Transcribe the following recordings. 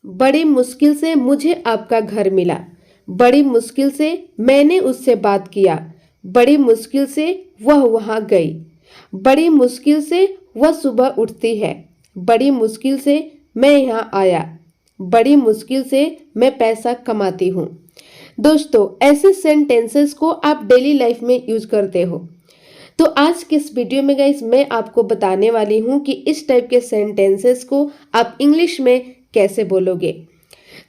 बड़ी मुश्किल से मुझे आपका घर मिला। बड़ी मुश्किल से मैंने उससे बात किया। बड़ी मुश्किल से वह वहां गई। बड़ी मुश्किल से वह सुबह उठती है। बड़ी मुश्किल से मैं यहाँ आया। बड़ी मुश्किल से मैं पैसा कमाती हूँ। दोस्तों, ऐसे सेंटेंसेस को आप डेली लाइफ में यूज करते हो। तो आज के इस वीडियो में गाइस मैं आपको बताने वाली हूँ कि इस टाइप के सेंटेंसेस को आप इंग्लिश में कैसे बोलोगे।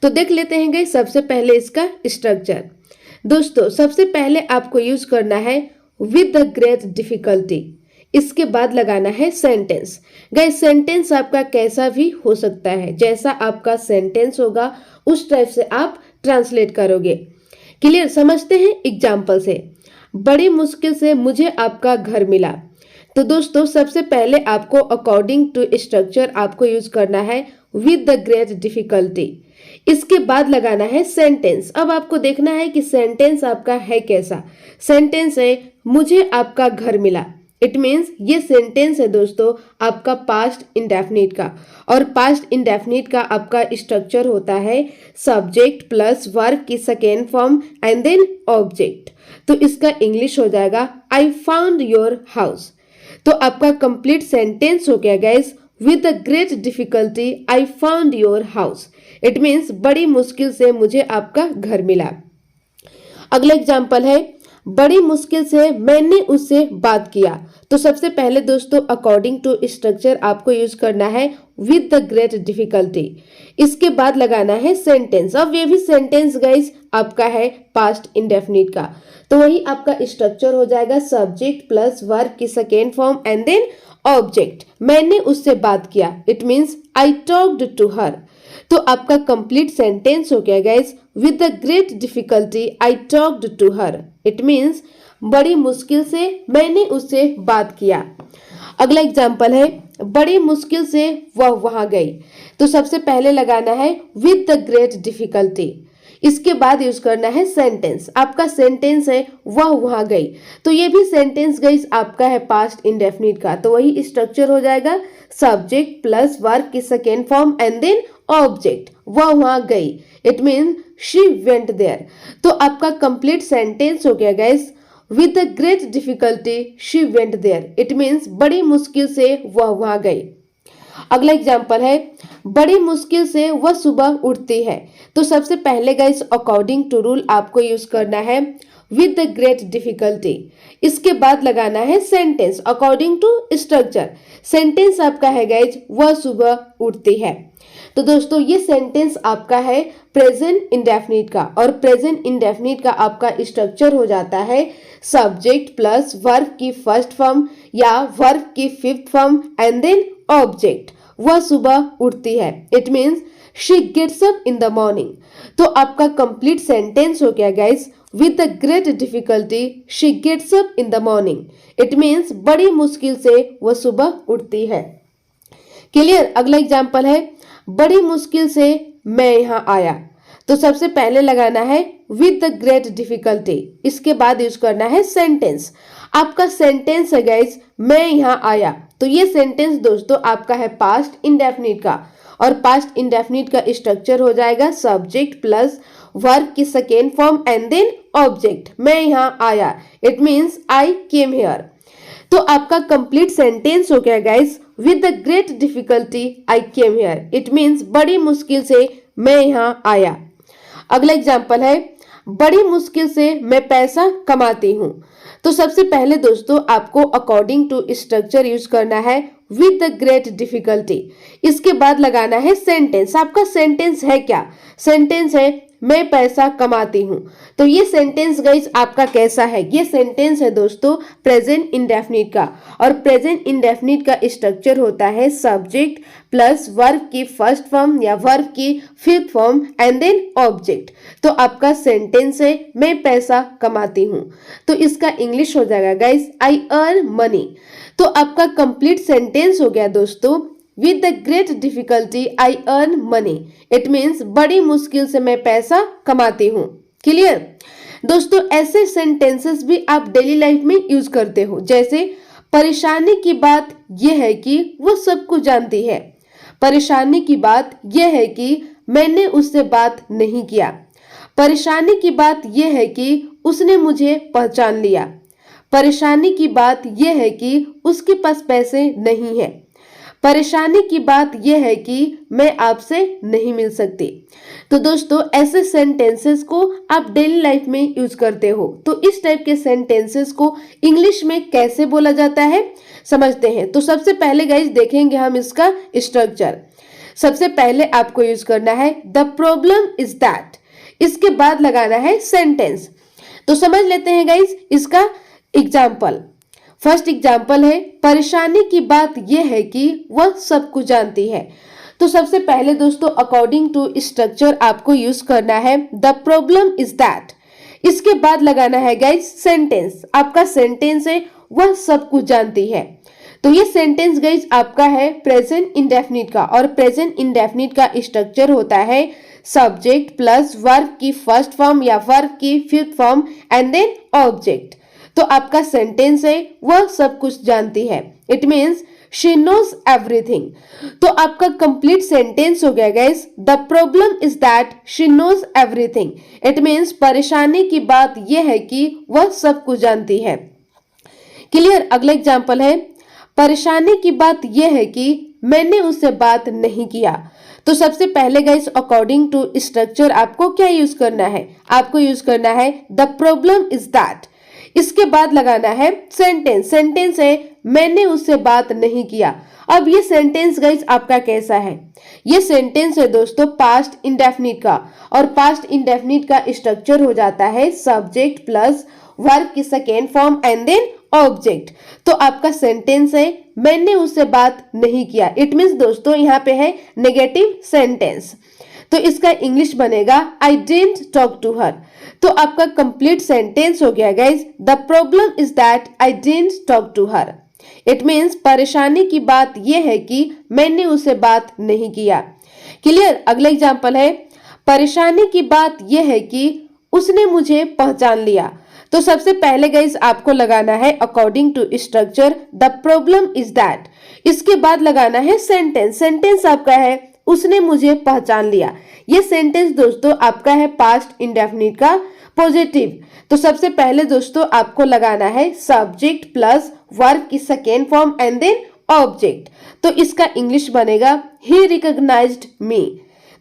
तो देख लेते हैं गाइस सबसे पहले इसका स्ट्रक्चर। दोस्तों, सबसे पहले आपको यूज करना है विद द ग्रेट डिफिकल्टी। इसके बाद लगाना है सेंटेंस। गाइस सेंटेंस आपका कैसा भी हो सकता है, जैसा आपका सेंटेंस होगा उस टाइप से आप ट्रांसलेट करोगे। क्लियर? समझते हैं एग्जाम्पल से। बड़ी मुश्किल से मुझे आपका घर मिला। तो दोस्तों, सबसे पहले आपको अकॉर्डिंग टू स्ट्रक्चर आपको यूज करना है विद द ग्रेट डिफिकल्टी। इसके बाद लगाना है सेंटेंस। अब आपको देखना है कि सेंटेंस आपका है कैसा। सेंटेंस है मुझे आपका घर मिला। इट मीन्स ये सेंटेंस है दोस्तों आपका पास्ट इंडेफिनिट का, और पास्ट इंडेफिनिट का आपका स्ट्रक्चर होता है सब्जेक्ट प्लस वर्ब की second form and then object. तो इसका इंग्लिश हो जाएगा आई फाउंड योर हाउस। तो आपका कंप्लीट सेंटेंस हो गया guys with the great difficulty I found your house. It means बड़ी मुश्किल से मुझे आपका घर मिला। अगला एग्जाम्पल है बड़ी मुश्किल से मैंने उससे बात किया। तो सबसे पहले दोस्तों अकॉर्डिंग टू स्ट्रक्चर आपको यूज करना है विद द ग्रेट डिफिकल्टी। इसके बाद लगाना है सेंटेंस। अब ये भी सेंटेंस गाइस आपका है पास्ट इंडेफिनिट का, तो वही आपका स्ट्रक्चर हो जाएगा सब्जेक्ट प्लस वर्ब की second form and then object. मैंने उससे बात किया। It means I talked to her. तो आपका कंप्लीट सेंटेंस हो गया guys with the great difficulty I talked to her. It means बड़ी मुश्किल से मैंने उससे बात किया। अगला एग्जाम्पल है बड़ी मुश्किल से वह वहां गई। तो सबसे पहले लगाना है विद द ग्रेट डिफिकल्टी। इसके बाद यूज करना है सेंटेंस। आपका सेंटेंस है वह वहां गई। तो ये भी सेंटेंस गाइस आपका है पास्ट इंडेफिनिट का, तो वही स्ट्रक्चर हो जाएगा सब्जेक्ट प्लस वर्ब की second form and then object. वह वहां गई। It mean she went there. तो आपका कंप्लीट सेंटेंस हो गया guys with the great difficulty she went there. It means बड़ी मुश्किल से वह वहां गई। अगला एग्जाम्पल है बड़ी मुश्किल से वह सुबह उठती है। तो सबसे पहले गाइस अकॉर्डिंग टू रूल आपको यूज करना है विद द ग्रेट डिफिकल्टी। इसके बाद लगाना है sentence according to structure. Sentence आपका है गाइस वह सुबह उठती है। तो दोस्तों ये सेंटेंस आपका है प्रेजेंट इंडेफिनिट का, और प्रेजेंट इंडेफिनिट का आपका स्ट्रक्चर हो जाता है सब्जेक्ट प्लस वर्ब की फर्स्ट फॉर्म या वर्ब की fifth form and then object. वह सुबह उठती है। It means she gets up in the morning. तो आपका कंप्लीट सेंटेंस हो गया guys with the great difficulty she gets up in the morning. It means बड़ी मुश्किल से वह सुबह उठती है। क्लियर? अगला एग्जाम्पल है बड़ी मुश्किल से मैं यहाँ आया। तो सबसे पहले लगाना है विद द ग्रेट डिफिकल्टी। इसके बाद यूज करना है सेंटेंस। आपका सेंटेंस है गाइस मैं यहाँ आया। तो ये सेंटेंस दोस्तों आपका है पास्ट इंडेफिनिट का, और पास्ट इंडेफिनिट का स्ट्रक्चर हो जाएगा सब्जेक्ट प्लस वर्ब की second form and then object. मैं यहाँ आया। It means I came here. तो आपका कंप्लीट सेंटेंस हो गया guys with the great difficulty I came here. It means बड़ी मुश्किल से मैं यहाँ आया। अगला एग्जाम्पल है बड़ी मुश्किल से मैं पैसा कमाती हूँ। तो सबसे पहले दोस्तों आपको अकॉर्डिंग टू स्ट्रक्चर यूज करना है विद द ग्रेट डिफिकल्टी। इसके बाद लगाना है सेंटेंस। आपका सेंटेंस है क्या? सेंटेंस है मैं पैसा कमाती हूँ। तो ये सेंटेंस गाइस आपका कैसा है? ये सेंटेंस है दोस्तों प्रेजेंट इंडेफिनिट का, और प्रेजेंट इंडेफिनिट का स्ट्रक्चर होता है सब्जेक्ट प्लस वर्ब की फर्स्ट फॉर्म या वर्ब की fifth form and then object. तो आपका सेंटेंस है मैं पैसा कमाती हूँ। तो इसका इंग्लिश हो जाएगा गाइस आई अर्न मनी। तो आपका कंप्लीट सेंटेंस हो गया दोस्तों with the great difficulty I earn money. It means बड़ी मुश्किल से मैं पैसा कमाती हूँ। क्लियर? दोस्तों ऐसे सेंटेंसेस भी आप डेली लाइफ में यूज करते हो, जैसे परेशानी की बात यह है कि वो सब कुछ जानती है। परेशानी की बात यह है कि मैंने उससे बात नहीं किया। परेशानी की बात यह है कि उसने मुझे पहचान लिया। परेशानी की बात यह है कि उसके पास पैसे नहीं है। परेशानी की बात यह है कि मैं आपसे नहीं मिल सकती। तो दोस्तों ऐसे सेंटेंसेस को आप डेली लाइफ में यूज करते हो, तो इस टाइप के सेंटेंसेस को इंग्लिश में कैसे बोला जाता है समझते हैं। तो सबसे पहले गाइस देखेंगे हम इसका स्ट्रक्चर। सबसे पहले आपको यूज करना है द प्रॉब्लम इज दैट, इसके बाद लगाना है सेंटेंस। तो समझ लेते हैं गाइस इसका एग्जाम्पल। फर्स्ट एग्जाम्पल है परेशानी की बात यह है कि वह सब कुछ जानती है। तो सबसे पहले दोस्तों अकॉर्डिंग टू स्ट्रक्चर आपको यूज करना है द प्रॉब्लम इज दैट, इसके बाद लगाना है गाइस सेंटेंस। आपका सेंटेंस है वह सब कुछ जानती है। तो ये सेंटेंस गाइस आपका है प्रेजेंट इंडेफिनिट का, और प्रेजेंट इंडेफिनिट का स्ट्रक्चर होता है सब्जेक्ट प्लस वर्ब की फर्स्ट फॉर्म या वर्ब की fifth form and then object. तो आपका सेंटेंस है वह सब कुछ जानती है, it means she knows everything. तो आपका कंप्लीट सेंटेंस हो गया guys the problem is that she knows everything, it means परेशानी की बात यह है कि वह सब कुछ जानती है। क्लियर। अगला एग्जांपल है परेशानी की बात यह है कि मैंने उससे बात नहीं किया। तो सबसे पहले गाइस अकॉर्डिंग टू स्ट्रक्चर आपको क्या यूज करना है, आपको यूज करना है द प्रॉब्लम इज दैट, इसके बाद लगाना है सेंटेंस। सेंटेंस है मैंने उससे बात नहीं किया। अब ये सेंटेंस गाइस आपका कैसा है, ये सेंटेंस है दोस्तों पास्ट इंडेफिनिट का, और पास्ट इंडेफिनिट का स्ट्रक्चर हो जाता है सब्जेक्ट प्लस वर्ब की second form and then object. तो आपका सेंटेंस है मैंने उससे बात नहीं किया, इट मीन्स दोस्तों यहाँ पे है नेगेटिव सेंटेंस। तो इसका इंग्लिश बनेगा I didn't talk to her. तो आपका कंप्लीट सेंटेंस हो गया guys the problem is that I didn't talk to her, it means परेशानी की बात यह है कि मैंने उससे बात नहीं किया। क्लियर। अगला एग्जांपल है परेशानी की बात यह है कि उसने मुझे पहचान लिया। तो सबसे पहले गाइस आपको लगाना है according to structure the problem is that, इसके बाद लगाना है सेंटेंस। सेंटेंस आपका है उसने मुझे पहचान लिया। ये सेंटेंस दोस्तों आपका है पास्ट इंडेफिनिट का पॉजिटिव। तो सबसे पहले दोस्तों आपको लगाना है सब्जेक्ट प्लस वर्ब की second form and then object. तो इसका इंग्लिश बनेगा ही रिकॉग्नाइज्ड मी।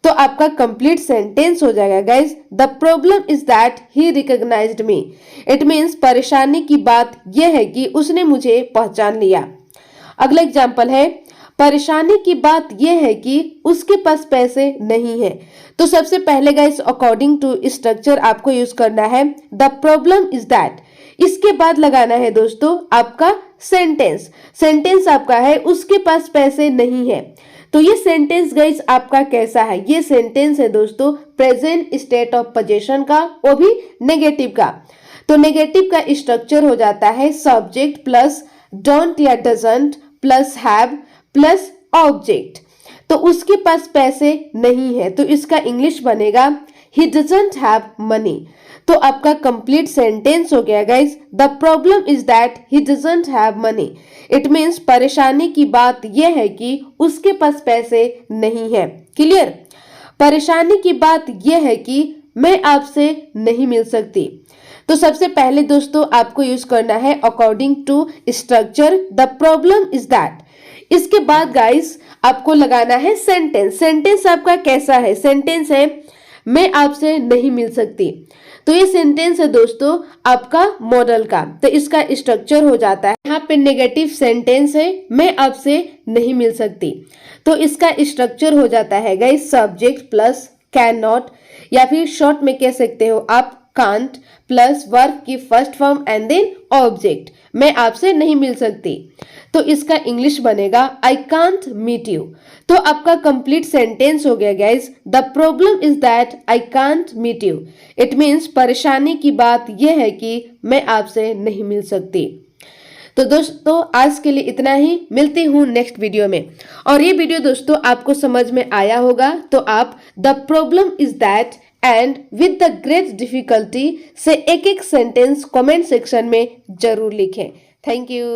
तो आपका कंप्लीट सेंटेंस हो जाएगा guys the problem is that he recognised me, it means परेशानी की बात यह है कि उसने मुझे पहचान लिया। अगला एग्जांपल है परेशानी की बात यह है कि उसके पास पैसे नहीं है। तो सबसे पहले गाइस अकॉर्डिंग टू स्ट्रक्चर आपको यूज करना है द प्रॉब्लम इज दैट, इसके बाद लगाना है दोस्तों आपका सेंटेंस। सेंटेंस आपका है उसके पास पैसे नहीं है। तो ये सेंटेंस गाइस आपका कैसा है, ये सेंटेंस है दोस्तों प्रेजेंट स्टेट ऑफ पोजीशन का, वो भी नेगेटिव का। तो नेगेटिव का स्ट्रक्चर हो जाता है सब्जेक्ट प्लस डोंट या doesn't plus have plus object. तो उसके पास पैसे नहीं है, तो इसका इंग्लिश बनेगा ही डजंट हैव मनी। तो आपका कंप्लीट सेंटेंस हो गया guys the problem is that he doesn't have money, it means परेशानी की बात यह है कि उसके पास पैसे नहीं है। क्लियर। परेशानी की बात यह है कि मैं आपसे नहीं मिल सकती। तो सबसे पहले दोस्तों आपको यूज करना है according to structure the problem is that, इसके बाद गाइस आपको लगाना है सेंटेंस। सेंटेंस आपका कैसा है, सेंटेंस है मैं आपसे नहीं मिल सकती। तो ये सेंटेंस है दोस्तों आपका मॉडल का। तो इसका स्ट्रक्चर हो जाता है यहाँ पे नेगेटिव सेंटेंस है मैं आपसे नहीं मिल सकती। तो इसका स्ट्रक्चर हो जाता है guys subject plus can not, या फिर शॉर्ट में कह सकते हो आप कांट प्लस वर्ब की first form and then object, मैं आपसे नहीं मिल सकती। तो इसका इंग्लिश बनेगा आई कांट मीट यू। तो आपका कंप्लीट सेंटेंस हो गया guys the problem is that I can't meet you, it means परेशानी की बात यह है कि मैं आपसे नहीं मिल सकती। तो दोस्तों आज के लिए इतना ही, मिलती हूँ नेक्स्ट वीडियो में। और ये वीडियो दोस्तों आपको समझ में आया होगा, तो आप the problem is that and with the great difficulty से एक एक सेंटेंस कमेंट सेक्शन में जरूर लिखें। Thank you.